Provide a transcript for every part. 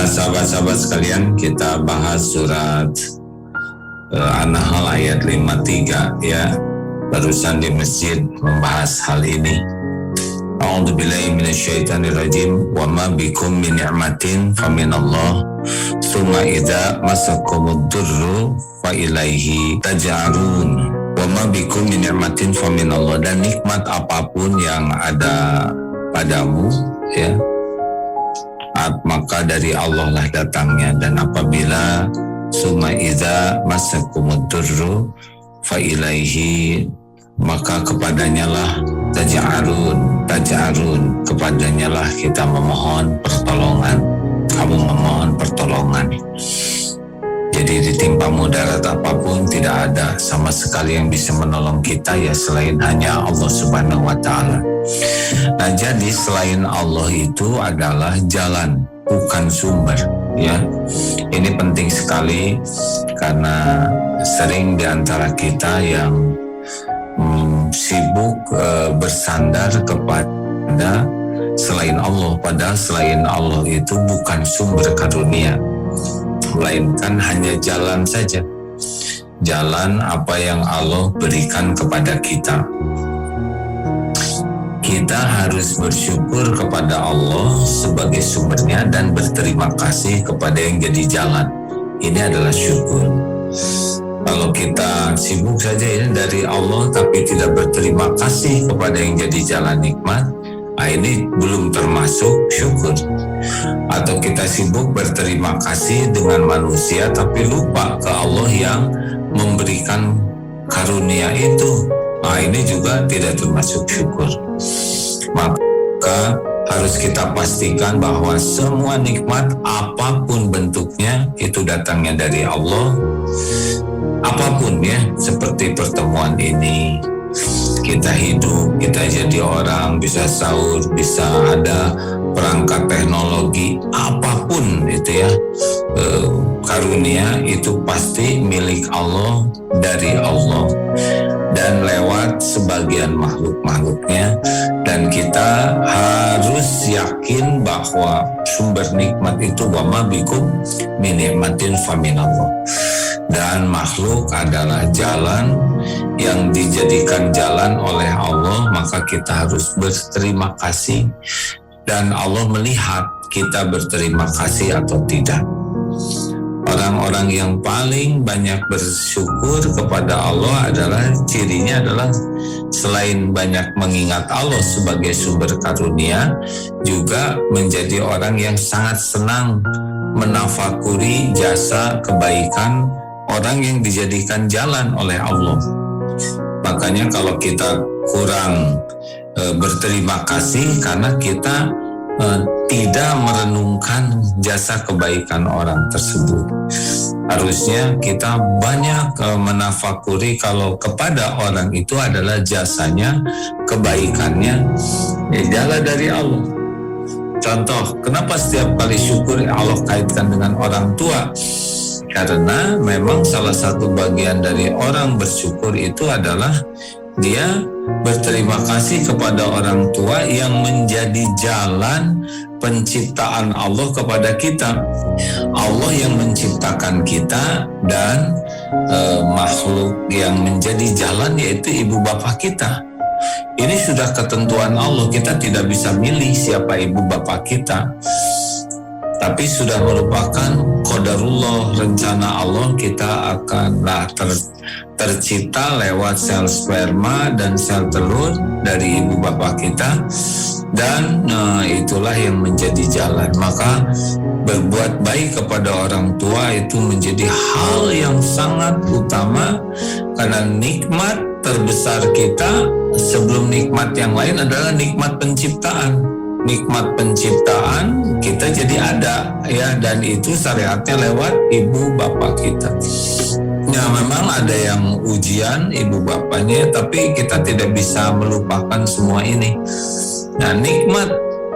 Sahabat-sahabat sekalian, kita bahas surat An-Nahl ayat 53 ya. Barusan di masjid membahas hal ini. A'udzubillahi minasyaitonirrajim. Wa ma bikum min ni'matin faminallah. Tsumma idza masakumud durru fa ilaihi taj'arun. Wa ma bikum min ni'matin faminallah. Dan nikmat apapun yang ada padamu ya, maka dari Allah lah datangnya. Dan apabila summa idza masakumud durru fa ilaihi, maka kepadanya lah taj'arun, kepadanya lah kita memohon pertolongan. Kamu memohon pertolongan. Jadi ditimpa mudarat apapun, tidak ada sama sekali yang bisa menolong kita ya selain hanya Allah Subhanahu wa Ta'ala. Nah, jadi selain Allah itu adalah jalan, bukan sumber ya. Ini penting sekali karena sering diantara kita yang sibuk bersandar kepada selain Allah, padahal selain Allah itu bukan sumber karunia, melainkan hanya jalan saja, jalan apa yang Allah berikan kepada kita. Kita harus bersyukur kepada Allah sebagai sumbernya dan berterima kasih kepada yang jadi jalan. Ini adalah syukur. Kalau kita sibuk saja ini dari Allah tapi tidak berterima kasih kepada yang jadi jalan nikmat, ini belum termasuk syukur. Atau kita sibuk berterima kasih dengan manusia tapi lupa ke Allah yang memberikan karunia itu, ini juga tidak termasuk syukur. Maka harus kita pastikan bahwa semua nikmat apapun bentuknya itu datangnya dari Allah. Apapun ya, seperti pertemuan ini, kita hidup, kita jadi orang, bisa sahur, bisa ada perangkat teknologi, apapun itu ya, karunia itu pasti milik Allah, dari Allah, dan lewat sebagian makhluk-makhluknya. Dan kita harus yakin bahwa sumber nikmat itu wa ma bikum min ni'matin faminallah. Dan makhluk adalah jalan yang dijadikan jalan oleh Allah, maka kita harus berterima kasih. Dan Allah melihat kita berterima kasih atau tidak. Orang-orang yang paling banyak bersyukur kepada Allah adalah cirinya adalah selain banyak mengingat Allah sebagai sumber karunia, juga menjadi orang yang sangat senang menafakuri jasa kebaikan orang yang dijadikan jalan oleh Allah. Makanya kalau kita kurang berterima kasih karena kita tidak merenungkan jasa kebaikan orang tersebut. Harusnya kita banyak menafakuri kalau kepada orang itu adalah jasanya, kebaikannya, jala dari Allah. Contoh, kenapa setiap kali syukur Allah kaitkan dengan orang tua? Karena memang salah satu bagian dari orang bersyukur itu adalah dia berterima kasih kepada orang tua yang menjadi jalan penciptaan Allah kepada kita. Allah yang menciptakan kita dan makhluk yang menjadi jalan yaitu ibu bapak kita. Ini sudah ketentuan Allah, kita tidak bisa milih siapa ibu bapak kita. Tapi sudah merupakan qadarullah, rencana Allah, kita akanlah tercipta lewat sel sperma dan sel telur dari ibu bapak kita. Dan itulah yang menjadi jalan. Maka berbuat baik kepada orang tua itu menjadi hal yang sangat utama, karena nikmat terbesar kita sebelum nikmat yang lain adalah nikmat penciptaan. Nikmat penciptaan kita jadi ada ya, dan itu syariatnya lewat ibu bapak kita. Ya memang ada yang ujian ibu bapaknya, tapi kita tidak bisa melupakan semua ini. Nah, nikmat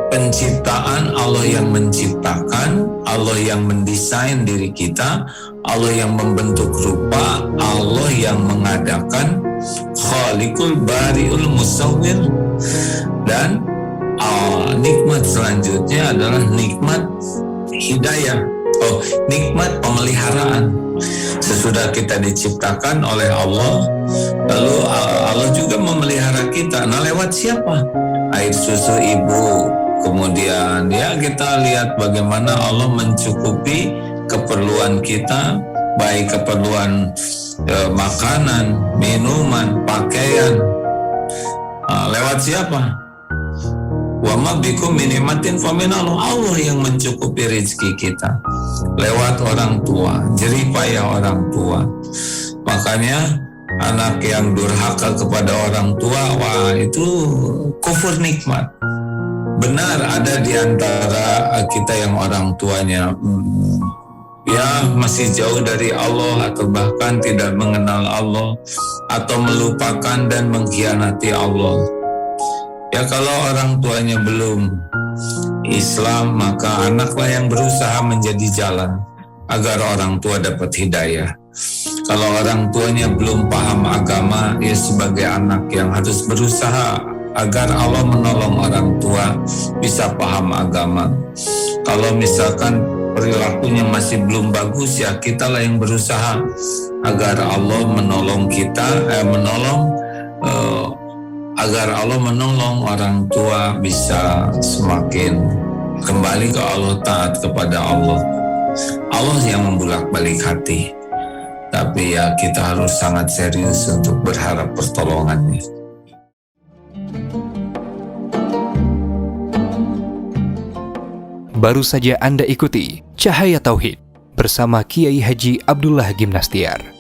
penciptaan, Allah yang menciptakan, Allah yang mendesain diri kita, Allah yang membentuk rupa, Allah yang mengadakan, Khaliqul Bari'ul Musawwir. Dan nikmat selanjutnya adalah nikmat hidayah. Oh, nikmat pemeliharaan. Sesudah kita diciptakan oleh Allah, lalu Allah juga memelihara kita. Nah, lewat siapa? Air susu ibu. Kemudian ya kita lihat bagaimana Allah mencukupi keperluan kita, baik keperluan makanan, minuman, pakaian. Lewat siapa? Wa ma bikum min ni'matin faminallah. Allah yang mencukupi rezeki kita lewat orang tua, jerih payah orang tua. Makanya anak yang durhaka kepada orang tua, wah itu kufur nikmat. Benar ada di antara kita yang orang tuanya ya masih jauh dari Allah atau bahkan tidak mengenal Allah atau melupakan dan mengkhianati Allah. Ya kalau orang tuanya belum Islam, maka anaklah yang berusaha menjadi jalan agar orang tua dapat hidayah. Kalau orang tuanya belum paham agama, ya sebagai anak yang harus berusaha agar Allah menolong orang tua bisa paham agama. Kalau misalkan perilakunya masih belum bagus, ya kitalah yang berusaha agar Allah menolong kita, agar Allah menolong orang tua bisa semakin kembali ke Allah, taat kepada Allah. Allah yang membulak-balik hati. Tapi ya kita harus sangat serius untuk berharap pertolongannya. Baru saja Anda ikuti Cahaya Tauhid bersama Kiai Haji Abdullah Gimnastiar.